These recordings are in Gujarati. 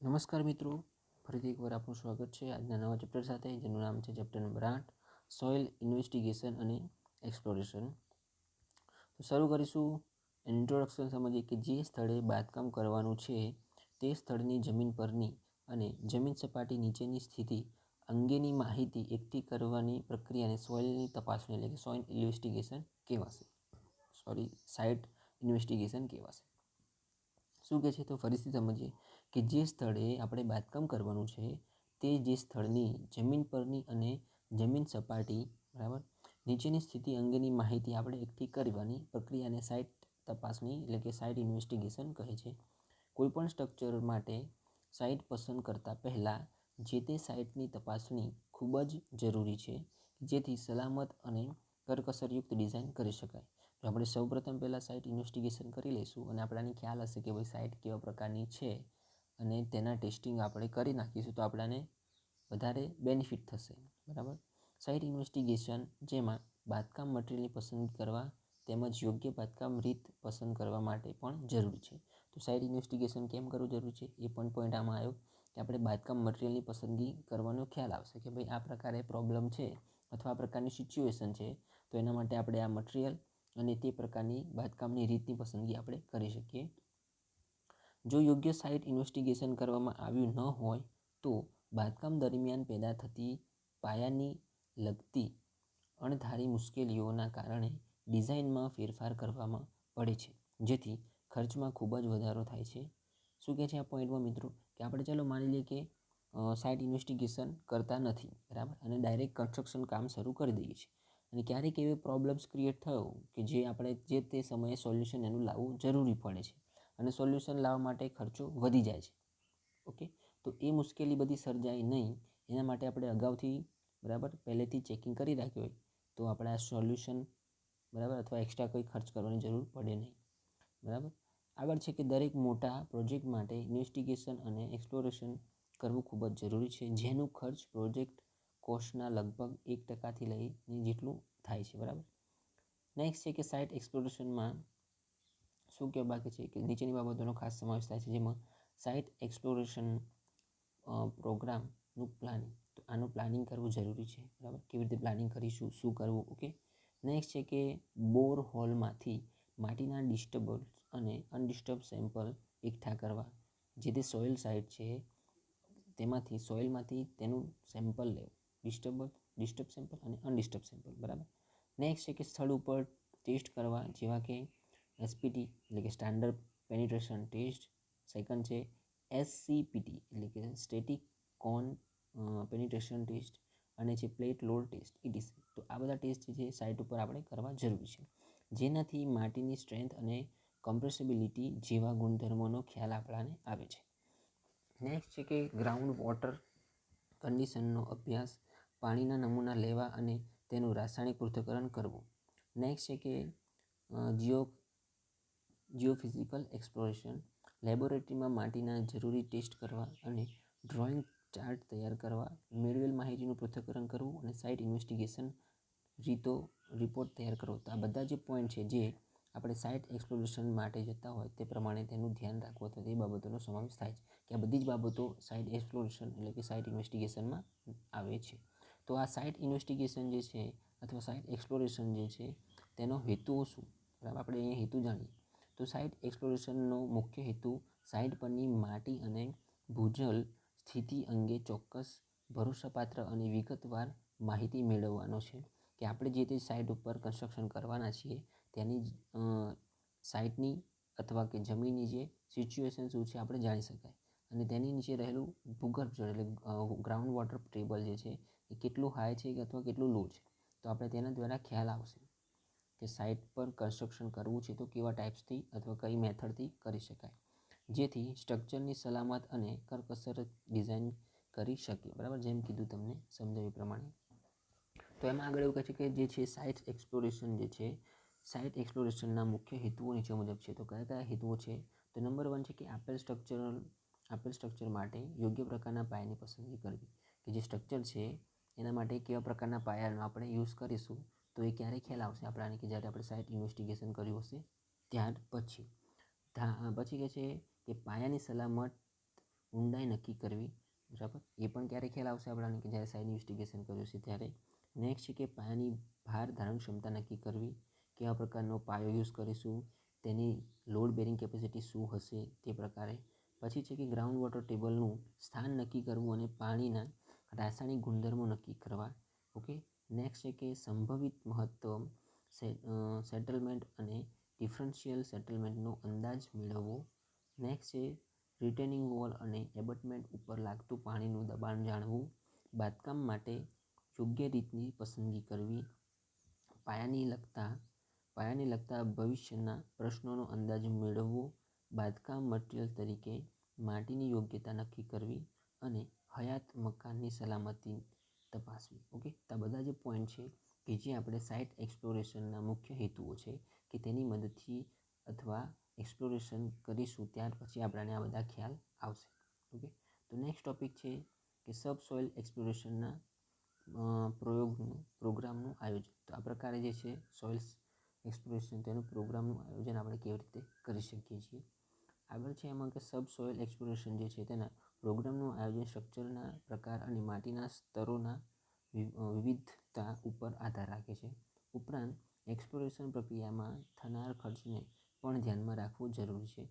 નમસ્કાર મિત્રો, ફરીથી એકવાર આપનું સ્વાગત છે આજના નવા ચેપ્ટર સાથે, જેનું નામ છે ચેપ્ટર નંબર 8 સોઇલ ઇન્વેસ્ટિગેશન અને એક્સપ્લોરેશન. તો શરૂ કરીશું. ઇન્ટ્રોડક્શન સમજીએ કે જે સ્થળે બાંધકામ કરવાનું છે તે સ્થળની જમીન પરની અને જમીન સપાટી નીચેની સ્થિતિ અંગેની માહિતી એકઠી કરવાની પ્રક્રિયાને સોઇલની તપાસણી એટલે કે સોઇલ ઇન્વેસ્ટિગેશન કહેવાશે. સાઇટ ઇન્વેસ્ટિગેશન કહેવાશે. શું કહે છે તો ફરીથી સમજીએ કે જે સ્થળે આપણે બાંધકામ કરવાનું છે તે જે સ્થળની જમીન પરની અને જમીન સપાટી બરાબર નીચેની સ્થિતિ અંગેની માહિતી આપણે એકઠી કરવાની પ્રક્રિયાને સાઇટ તપાસણી એટલે કે સાઇટ ઇન્વેસ્ટિગેશન કહે છે. કોઈપણ સ્ટ્રક્ચર માટે સાઇટ પસંદ કરતાં પહેલાં જે તે સાઇટની તપાસણી ખૂબ જ જરૂરી છે, જેથી સલામત અને કરકસરયુક્ત ડિઝાઇન કરી શકાય. જો આપણે સૌપ્રથમ પહેલાં સાઇટ ઇન્વેસ્ટિગેશન કરી લઈશું અને આપણને ખ્યાલ હશે કે ભાઈ સાઇટ કેવા પ્રકારની છે અને તેના ટેસ્ટિંગ આપણે કરી નાખીશું તો આપણને વધારે બેનિફિટ થશે. બરાબર. સાઇટ ઇન્વેસ્ટિગેશન જેમાં બાંધકામ મટીરિયલની પસંદગી કરવા તેમજ યોગ્ય બાંધકામ રીત પસંદ કરવા માટે પણ જરૂરી છે. તો સાઇટ ઇન્વેસ્ટિગેશન કેમ કરવું જરૂરી છે એ પણ પોઈન્ટ આમાં આવ્યો કે આપણે બાંધકામ મટીરિયલની પસંદગી કરવાનો ખ્યાલ આવશે કે ભાઈ આ પ્રકારે પ્રોબ્લેમ છે અથવા આ પ્રકારની સિચ્યુએશન છે, તો એના માટે આપણે આ મટીરિયલ અને તે પ્રકારની બાંધકામની રીતની પસંદગી આપણે કરી શકીએ. જો યોગ્ય સાઇટ ઇન્વેસ્ટિગેશન કરવામાં આવ્યું ન હોય તો બાંધકામ દરમિયાન પેદા થતી પાયાની લગતી અણધારી મુશ્કેલીઓના કારણે ડિઝાઇનમાં ફેરફાર કરવામાં પડે છે, જેથી ખર્ચમાં ખૂબ જ વધારો થાય છે. શું કહે છે આ પોઈન્ટમાં મિત્રો કે આપણે ચાલો માની લઈએ કે સાઇટ ઇન્વેસ્ટિગેશન કરતા નથી બરાબર અને ડાયરેક્ટ કન્સ્ટ્રક્શન કામ શરૂ કરી દઈએ છીએ અને ક્યારેક એવી પ્રોબ્લેમ્સ ક્રિએટ થયો કે જે આપણે જે તે સમયે સોલ્યુશન એનું લાવવું જરૂરી પડે છે અને સોલ્યુશન લાવવા માટે ખર્ચો વધી જાય છે. ઓકે, તો એ મુશ્કેલી બધી સર્જાય નહીં એના માટે આપણે અગાઉથી બરાબર પહેલેથી ચેકિંગ કરી રાખ્યું હોય તો આપણે આ સોલ્યુશન બરાબર અથવા એક્સ્ટ્રા કોઈ ખર્ચ કરવાની જરૂર પડે નહીં. બરાબર. આગળ છે કે દરેક મોટા પ્રોજેક્ટ માટે ઇન્વેસ્ટિગેશન અને એક્સપ્લોરેશન કરવું ખૂબ જ જરૂરી છે, જેનું ખર્ચ પ્રોજેક્ટ કોસ્ટના લગભગ 1%થી લઈને જેટલું થાય છે. બરાબર. નેક્સ્ટ છે કે સાઇટ એક્સપ્લોરેશનમાં શું કહેવા બાકી છે કે નીચેની બાબતોનો ખાસ સમાવેશ થાય છે, જેમાં સાઇટ એક્સપ્લોરેશન પ્રોગ્રામનું પ્લાનિંગ. તો આનું પ્લાનિંગ કરવું જરૂરી છે. બરાબર. કેવી રીતે પ્લાનિંગ કરીશું, શું કરવું. ઓકે. નેક્સ્ટ છે કે બોર હોલમાંથી માટીના ડિસ્ટર્બન્સ અને અનડિસ્ટર્બ સેમ્પલ એકઠા કરવા. જે તે સોઇલ સાઇટ છે તેમાંથી સોઇલમાંથી તેનું સેમ્પલ લેવું, ડિસ્ટર્બ સેમ્પલ અને અનડિસ્ટર્બ સેમ્પલ. બરાબર. નેક્સ્ટ છે કે સ્થળ ઉપર ટેસ્ટ કરવા, જેવા કે એસપીટી એટલે કે સ્ટાન્ડર્ડ પેનિટ્રેશન ટેસ્ટ. સેકન્ડ છે એસસીપીટી એટલે કે સ્ટેટિક કોન પેનિટ્રેશન ટેસ્ટ અને છે પ્લેટ લોડ ટેસ્ટ ઇટીસી. તો આ બધા ટેસ્ટ જે છે સાઇટ ઉપર આપણે કરવા જરૂરી છે, જેનાથી માટીની સ્ટ્રેન્થ અને કમ્પ્રેસિબિલિટી જેવા ગુણધર્મોનો ખ્યાલ આપણાને આવે છે. નેક્સ્ટ છે કે ગ્રાઉન્ડ વોટર કન્ડિશનનો અભ્યાસ, પાણીના નમૂના લેવા અને તેનું રાસાયણિક પૃથ્થકરણ કરવું. નેક્સ્ટ છે કે જીઓફિઝિકલ એક્સપ્લોરેશન, લેબોરેટરીમાં માટીના જરૂરી ટેસ્ટ કરવા અને ડ્રોઈંગ ચાર્ટ તૈયાર કરવા, મેળવેલ માહિતીનું પૃથ્થકરણ કરવું અને સાઇટ ઇન્વેસ્ટિગેશન રિપોર્ટ તૈયાર કરવો. તો આ બધા જે પોઈન્ટ છે જે આપણે સાઇટ એક્સપ્લોરેશન માટે જતા હોય તે પ્રમાણે તેનું ધ્યાન રાખવું અથવા તે બાબતોનો સમાવેશ થાય છે કે આ બધી જ બાબતો સાઇટ એક્સપ્લોરેશન એટલે કે સાઇટ ઇન્વેસ્ટિગેશનમાં આવે છે. તો આ સાઇટ ઇન્વેસ્ટિગેશન જે છે અથવા સાઇટ એક્સપ્લોરેશન જે છે તેનો હેતુઓ શું, બરાબર, આપણે અહીંયા હેતુ જાણીએ. તો સાઇટ એક્સપ્લોરેશનનો મુખ્ય હેતુ સાઇટ પરની માટી અને ભૂજલ સ્થિતિ અંગે ચોક્કસ, ભરોસાપાત્ર અને વિગતવાર માહિતી મેળવવાનો છે કે આપણે જે તે સાઇટ ઉપર કન્સ્ટ્રક્શન કરવાના છીએ તેની સાઇટની અથવા કે જમીનની જે સિચ્યુએશન શું છે આપણે જાણી શકાય અને તેની નીચે રહેલું ભૂગર્ભ જળ એટલે ગ્રાઉન્ડ વોટર ટેબલ જે છે એ કેટલું હાઈ છે કે અથવા કેટલું લો છે, તો આપણે તેના દ્વારા ખ્યાલ આવશે કે સાઇટ પર કન્સ્ટ્રક્શન કરવું છે તો કેવા ટાઈપ્સથી અથવા કઈ મેથડથી કરી શકાય, જેથી સ્ટ્રક્ચરની સલામત અને કરકસર ડિઝાઇન કરી શકીએ. બરાબર, જેમ કીધું તમને સમજાવ્યું પ્રમાણે. તો એમાં આગળ એવું કહે છે કે જે છે સાઇટ એક્સપ્લોરેશન જે છે સાઇટ એક્સપ્લોરેશનના મુખ્ય હેતુઓ નીચે મુજબ છે. તો કયા કયા હેતુઓ છે? તો નંબર 1 છે કે આપેલ સ્ટ્રક્ચર માટે યોગ્ય પ્રકારના પાયાની પસંદગી કરવી, કે જે સ્ટ્રક્ચર છે એના માટે કેવા પ્રકારના પાયાનો આપણે યુઝ કરીશું તો એ ક્યારે ખ્યાલ આવશે આપણાને કે જ્યારે આપણે સાઇટ ઇન્વેસ્ટિગેશન કર્યું હશે ત્યાર પછી. પછી કહે છે કે પાયાની સલામત ઊંડાઈ નક્કી કરવી, બરાબર. એ પણ ક્યારે ખ્યાલ આવશે આપણને કે જ્યારે સાઇટ ઇન્વેસ્ટિગેશન કર્યું છે ત્યારે. નેક્સ્ટ છે કે પાયાની ભાર ધારણ ક્ષમતા નક્કી કરવી, કેવા પ્રકારનો પાયો યુઝ કરીશું, તેની લોડ બેરિંગ કેપેસિટી શું હશે તે પ્રકારે. પછી છે કે ગ્રાઉન્ડ વોટર ટેબલનું સ્થાન નક્કી કરવું અને પાણીના રાસાયણિક ગુણધર્મો નક્કી કરવા. ઓકે. નેક્સ્ટ છે કે સંભવિત મહત્તમ સેટલમેન્ટ અને ડિફરન્શિયલ સેટલમેન્ટનો અંદાજ મેળવવો. નેક્સ્ટ છે રિટેનિંગ વોલ અને એબટમેન્ટ ઉપર લાગતું પાણીનું દબાણ જાણવું. બાંધકામ માટે યોગ્ય રીતની પસંદગી કરવી. પાયાને લગતા ભવિષ્યના પ્રશ્નોનો અંદાજ મેળવવો. બાંધકામ મટીરિયલ તરીકે માટીની યોગ્યતા નક્કી કરવી અને હયાત મકાનની સલામતી તપાસવી. ઓકે. તો આ બધા જે પોઈન્ટ છે કે જે આપણે સાઇટ એક્સપ્લોરેશનના મુખ્ય હેતુઓ છે કે તેની મદદથી અથવા એક્સપ્લોરેશન કરીશું ત્યાર પછી આપણને આ બધા ખ્યાલ આવશે. ઓકે. તો નેક્સ્ટ ટોપિક છે કે સબસોઇલ એક્સપ્લોરેશનના પ્રોગ્રામનું આયોજન. તો આ પ્રકારે જે છે સોઇલ્સ એક્સપ્લોરેશન તેનું પ્રોગ્રામનું આયોજન આપણે કેવી રીતે કરી શકીએ છીએ. આગળ છે એમાં કે સબસોઇલ એક્સપ્લોરેશન જે છે તેના પ્રોગ્રામનું આયોજન સ્ટ્રક્ચરના પ્રકાર અને માટીના સ્તરોના વિવિધતા ઉપર આધાર રાખે છે. ઉપરાંત એક્સપ્લોરેશન પ્રક્રિયામાં થનાર ખર્ચને પણ ધ્યાનમાં રાખવું જરૂરી છે.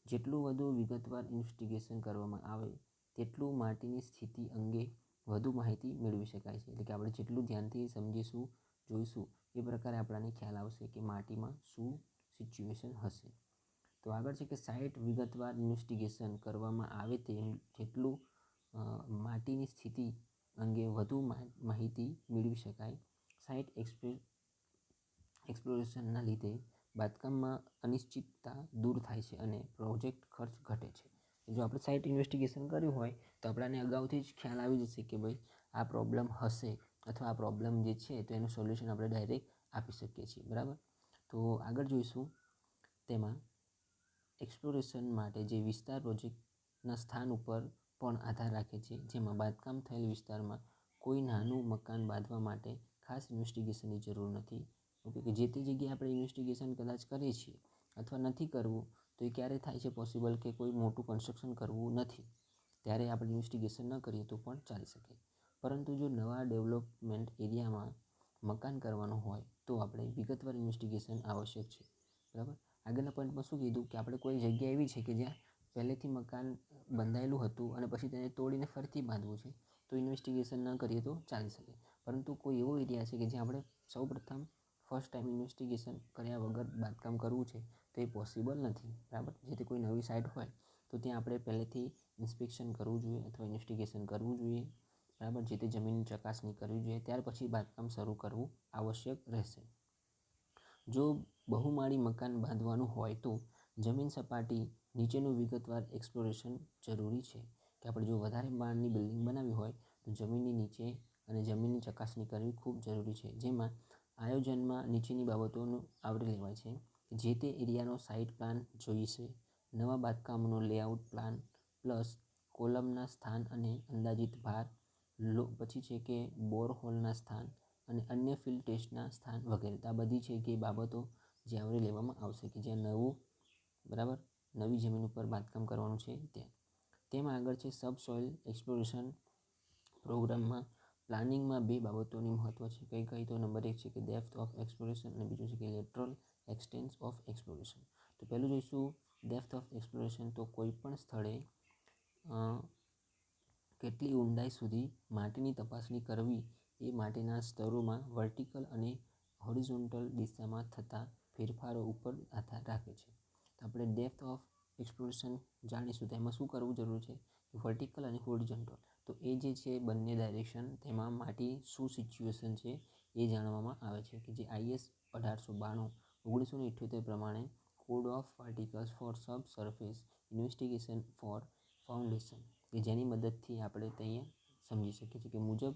જેટલું વધુ વિગતવાર ઇન્વેસ્ટિગેશન કરવામાં આવે તેટલું માટીની સ્થિતિ અંગે વધુ માહિતી મેળવી શકાય છે. એટલે કે આપણે જેટલું ધ્યાનથી સમજીશું, જોઈશું એ પ્રકારે આપણને ખ્યાલ આવશે કે માટીમાં શું સિચ્યુએશન હશે. તો આગળ છે કે સાઇટ વિગતવાર ઇન્વેસ્ટિગેશન કરવામાં આવે જેટલું માટીની સ્થિતિ અંગે વધુ માહિતી મેળવી શકાય. સાઇટ એક્સપ્લોરેશનના લીધે બાંધકામમાં અનિશ્ચિતતા દૂર થાય છે અને પ્રોજેક્ટ ખર્ચ ઘટે છે. જો આપણે સાઇટ ઇન્વેસ્ટિગેશન કર્યું હોય તો આપણને અગાઉથી જ ખ્યાલ આવી જશે કે ભાઈ આ પ્રોબ્લેમ હશે અથવા આ પ્રોબ્લેમ જે છે તો એનું સોલ્યુશન આપણે ડાયરેક્ટ આપી શકીએ છીએ, બરાબર. તો આગળ જોઈશું તેમાં એક્સપ્લોરેશન માટે જે વિસ્તાર પ્રોજેક્ટના સ્થાન ઉપર પણ આધાર રાખે છે, જેમાં બાંધકામ થયેલ વિસ્તારમાં કોઈ નાનું મકાન બાંધવા માટે ખાસ ઇન્વેસ્ટિગેશનની જરૂર નથી. ઓકે. કે જે તે જગ્યાએ આપણે ઇન્વેસ્ટિગેશન કદાચ કરીએ છીએ અથવા નથી કરવું તો એ ક્યારે થાય છે પોસિબલ કે કોઈ મોટું કન્સ્ટ્રક્શન કરવું નથી ત્યારે આપણે ઇન્વેસ્ટિગેશન ન કરીએ તો પણ ચાલી શકે. પરંતુ જો નવા ડેવલપમેન્ટ એરિયામાં મકાન કરવાનું હોય તો આપણે વિગતવાર ઇન્વેસ્ટિગેશન આવશ્યક છે, બરાબર. આગળના પોઈન્ટમાં શું કીધું કે આપણે કોઈ જગ્યા એવી છે કે જ્યાં પહેલેથી મકાન બંધાયેલું હતું અને પછી તેને તોડીને ફરીથી બાંધવું છે તો ઇન્વેસ્ટિગેશન ન કરીએ તો ચાલી શકે. પરંતુ કોઈ એવો એરિયા છે કે જ્યાં આપણે સૌપ્રથમ ફર્સ્ટ ટાઈમ ઇન્વેસ્ટિગેશન કર્યા વગર બાંધકામ કરવું છે તો એ પોસિબલ નથી, બરાબર. જે તે કોઈ નવી સાઇટ હોય તો ત્યાં આપણે પહેલેથી ઇન્સ્પેક્શન કરવું જોઈએ અથવા ઇન્વેસ્ટિગેશન કરવું જોઈએ, બરાબર. જે તે જમીનની ચકાસણી કરવી જોઈએ, ત્યાર પછી બાંધકામ શરૂ કરવું આવશ્યક રહેશે. જો બહુમાળી મકાન બાંધવાનું હોય તો જમીન સપાટી નીચેનું વિગતવાર એક્સપ્લોરેશન જરૂરી છે. કે આપણે જો વધારે માળની બિલ્ડિંગ બનાવવી હોય તો જમીનની નીચે અને જમીનની ચકાસણી કરવી ખૂબ જરૂરી છે. જેમાં આયોજનમાં નીચેની બાબતોનું આવરી લેવાય છે. જે તે એરિયાનો સાઇટ પ્લાન જોઈશે, નવા બાંધકામનો લેઆઉટ પ્લાન પ્લસ કોલમના સ્થાન અને અંદાજિત ભાર, પછી છે કે બોરહોલના સ્થાન અને અન્ય ફિલ્ડ ટેસ્ટના સ્થાન વગેરે. આ બધી છે કે બાબતો જે આવરી લેવામાં આવશે કે જ્યાં નવું, બરાબર, નવી જમીન ઉપર બાંધકામ કરવાનું છે ત્યાં. તેમાં આગળ છે સબસોઇલ એક્સપ્લોરેશન પ્રોગ્રામમાં પ્લાનિંગમાં બે બાબતોની મહત્ત્વ છે. કઈ તો નંબર 1 છે કે ડેપ્થ ઓફ એક્સપ્લોરેશન અને બીજું છે કે લેટરલ એક્સટેન્સ ઓફ એક્સપ્લોરેશન. તો પહેલું જોઈશું ડેપ્થ ઓફ એક્સપ્લોરેશન. તો કોઈ પણ સ્થળે કેટલી ઊંડાઈ સુધી માટીની તપાસણી કરવી એ માટીના સ્તરોમાં વર્ટિકલ અને હોરિઝોન્ટલ દિશામાં થતા ફેરફારો ઉપર આધાર રાખે છે. તો આપણે ડેપ્થ ઓફ એક્સપ્લોરેશન જાણીશું તો એમાં શું કરવું જરૂર છે કે વર્ટિકલ અને હોરિઝોન્ટલ તો એ જે છે બંને ડાયરેક્શન તેમાં માટી શું સિચ્યુએશન છે એ જાણવામાં આવે છે. કે જે IS 1892 1978 પ્રમાણે code of particles for subsurface investigation for foundation કે જેની મદદથી આપણે ત્યાં સમજી શકીએ છીએ કે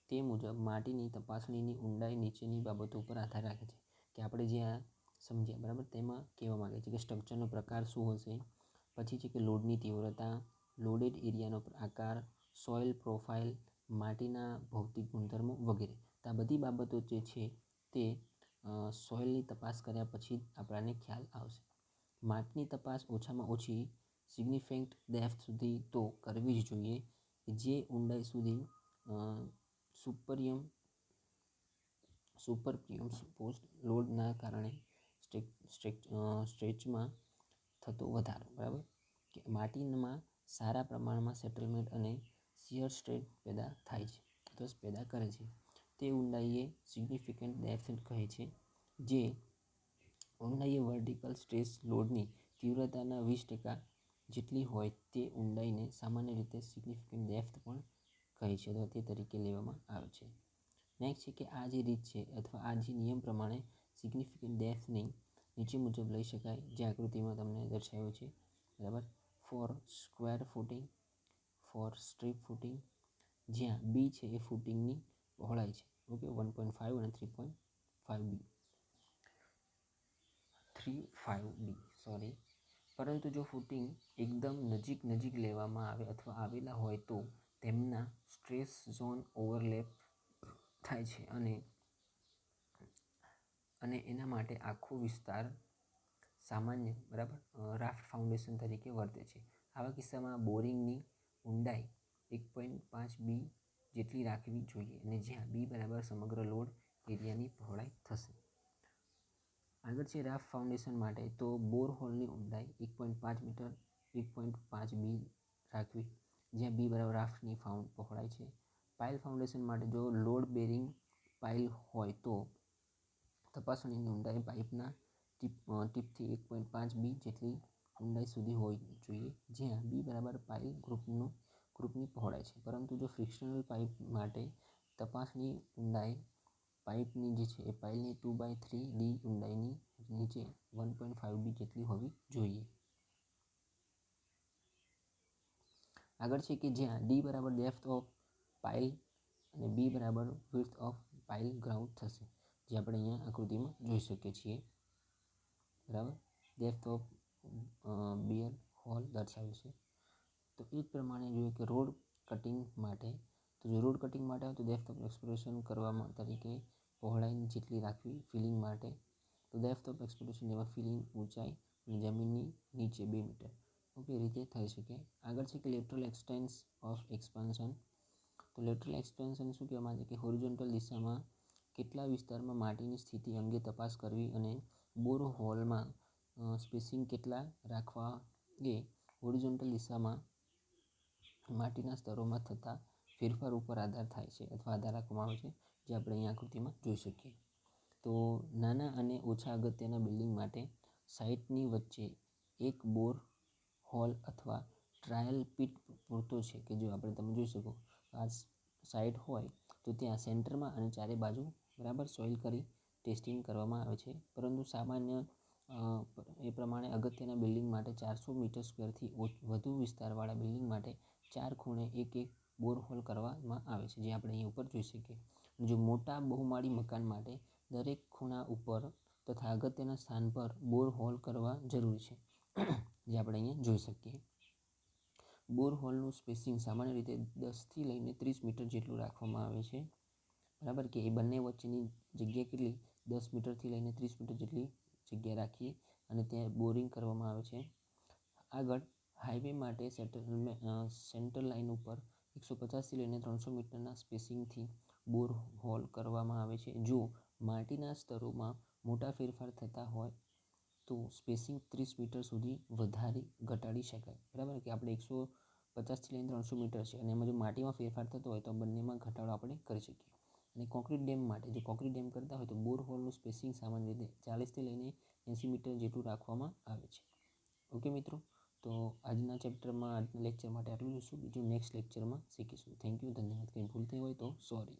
તે મુજબ માટીની તપાસણીની ઊંડાઈ નીચેની બાબતો ઉપર આધાર રાખે છે. કે આપણે જ્યાં સમજ્યા, બરાબર, તેમાં કહેવા માગે છે કે સ્ટ્રક્ચરનો પ્રકાર શું હશે, પછી છે કે લોડની તીવ્રતા, લોડેડ એરિયાનો આકાર, સોઇલ પ્રોફાઇલ, માટીના ભૌતિક ગુણધર્મો વગેરે. તો આ બધી બાબતો જે છે તે સોઇલની તપાસ કર્યા પછી જ આપણને ખ્યાલ આવશે. માટીની તપાસ ઓછામાં ઓછી સિગ્નિફિકન્ટ ડેપ્થ સુધી તો કરવી જ જોઈએ કે જે ઊંડાઈ સુધી સુપરપિયમ પોસ્ટ લોડના કારણે સ્ટ્રેચમાં થતો વધારો, બરાબર, કે માટીમાં સારા પ્રમાણમાં સેટલમેન્ટ અને શિયર સ્ટ્રેસ પેદા થાય છે અથવા પેદા કરે છે. તે ઊંડાઈએ સિગ્નિફિકન્ટ ડેપ્થ કહે છે. જે ઊંડાઈએ વર્ટિકલ સ્ટ્રેસ લોડની તીવ્રતાના 20% જેટલી હોય તે ઊંડાઈને સામાન્ય રીતે સિગ્નિફિકન્ટ ડેપ્થ પણ કહે છે અથવા તે તરીકે લેવામાં આવે છે. નેક્સ્ટ છે કે આ જે રીત છે અથવા આ જે નિયમ પ્રમાણે સિગ્નિફિકન્ટ ડેપ્થની નીચે મુજબ લઈ શકાય, જે આકૃતિમાં તમને દર્શાવ્યું છે, બરાબર. For square footing, for strip footing, જ્યાં બી છે એ ફૂટિંગની પહોળાઈ છે, ઓકે, 1.5 અને 3.5 બી, સોરી. પરંતુ જો ફૂટિંગ એકદમ નજીક લેવામાં આવે અથવા આવેલા હોય તો તેમના સ્ટ્રેસ ઝોન ઓવરલેપ થાય છે અને એના માટે આખો વિસ્તાર સામાન્ય, બરાબર, રાફ્ટ ફાઉન્ડેશન તરીકે વર્તે છે. આવા કિસ્સામાં બોરિંગની ઊંડાઈ 1.5 બી જેટલી રાખવી જોઈએ અને જ્યાં બી બરાબર સમગ્ર લોડ એરિયાની પહોળાઈ થશે. આગળ છે રાફ્ટ ફાઉન્ડેશન માટે, તો બોરહોલની ઊંડાઈ 1.5 મીટર 1.5 બી રાખવી, જ્યાં બી બરાબર રાફ્ટની પહોળાઈ છે. પાઇલ ફાઉન્ડેશન માટે, જો લોડ બેરિંગ પાઇલ હોય તો તપાસણીની ઊંડાઈ પાઇપના ટીપથી 1.5 બી જેટલી ઊંડાઈ સુધી હોવી જોઈએ, જ્યાં બી બરાબર પાઇલ ગ્રુપની પહોળાઈ છે. પરંતુ જો ફ્રિક્શનલ પાઇપ માટે તપાસણી ઊંડાઈ પાઇપની જે છે એ પાઇલની 2/3 ઊંડાઈની નીચે 1.5 બી જેટલી હોવી જોઈએ. આગળ છે કે જ્યાં ડી બરાબર ડેપ્થ ઓફ પાઇલ અને બી બરાબર વિડ્થ ઓફ પાઇલ ગ્રાઉન્ડ થશે, જે આપણે અહીંયા આકૃતિમાં જોઈ શકીએ છીએ, બરાબર. ડેપ્થ ઓફ બેર હોલ દર્શાવે છે. તો એ જ પ્રમાણે જોઈએ કે રોડ કટિંગ માટે, તો જો રોડ કટિંગ માટે આવે તો ડેપ્થ ઓફ એક્સપ્લોરેશન કરવામાં તરીકે પહોળાઈ જેટલી રાખવી. ફિલિંગ માટે તો ડેપ્થ ઓફ એક્સપ્લોરેશન જેમાં ફિલિંગ ઊંચાઈ અને જમીનની નીચે 2 મીટર, ઓકે, રીતે થઈ શકે. આગળ છે કે લેટરલ એક્સટેન્સ ઓફ એક્સપાન્શન. તો લેટરલ એક્સપેન્શન શું કહેવામાં આવે છે કે હોરિઝોન્ટલ દિશામાં કેટલા વિસ્તારમાં માટીની સ્થિતિ અંગે તપાસ કરવી અને બોર હોલમાં સ્પેસિંગ કેટલા રાખવા એ હોરિઝોન્ટલ દિશામાં માટીના સ્તરોમાં થતા ફેરફાર ઉપર આધાર થાય છે અથવા આધાર રાખવામાં આવે છે, જે આપણે અહીંયા આકૃતિમાં જોઈ શકીએ. તો નાના અને ઓછા અગત્યના બિલ્ડિંગ માટે સાઇટની વચ્ચે એક બોર હોલ અથવા ટ્રાયલ પીટ પૂરતો છે, કે જો આપણે તમે જોઈ શકો આ સાઇટ હોય તો ત્યાં સેન્ટરમાં અને ચારે બાજુ, બરાબર, સોઇલ કરી ટેસ્ટિંગ કરવામાં આવે છે. પરંતુ સામાન્ય એ પ્રમાણે અગત્યના બિલ્ડિંગ માટે 400 મીટર સ્ક્વેરથી વધુ વિસ્તારવાળા બિલ્ડિંગ માટે 4 ખૂણે એક બોરહોલ કરવામાં આવે છે, જે આપણે અહીં ઉપર જોઈ શકીએ. જો મોટા બહુમાળી મકાન માટે દરેક ખૂણા ઉપર તથા અગત્યના સ્થાન પર બોરહોલ કરવા જરૂરી છે, જે આપણે અહીંયા જોઈ શકીએ. બોરહોલનું સ્પેસિંગ સામાન્ય રીતે 10થી લઈને 30 મીટર જેટલું રાખવામાં આવે છે, બરાબર, કે એ બંને વચ્ચેની જગ્યા કેટલી 10 મીટરથી લઈને 30 મીટર જેટલી જગ્યા રાખીએ અને ત્યાં બોરિંગ કરવામાં આવે છે. આગળ હાઈવે માટે સેન્ટર લાઇન ઉપર 150થી લઈને 300 મીટરના સ્પેસિંગથી બોર હોલ કરવામાં આવે છે. જો માટીના સ્તરોમાં મોટા ફેરફાર થતા હોય તો સ્પેસિંગ 30 મીટર સુધી ઘટાડી શકાય, બરાબર, કે આપણે 150થી લઈને 300 મીટર છે અને એમાં જો માટીમાં ફેરફાર થતો હોય તો બંનેમાં ઘટાડો આપણે કરી શકીએ. અને કોન્ક્રીટ ડેમ માટે, જો કોન્ક્રીટ ડેમ કરતા હોય તો બોર હોલનું સ્પેસિંગ સામાન્ય રીતે 40થી લઈને 80 મીટર જેટલું રાખવામાં આવે છે. ઓકે મિત્રો, તો આજના ચેપ્ટરમાં, આજના લેક્ચર માટે આટલું જોઈશું. બીજું નેક્સ્ટ લેક્ચરમાં શીખીશું. થેન્ક યુ, ધન્યવાદ. કંઈ ભૂલ થઈ હોય તો સોરી.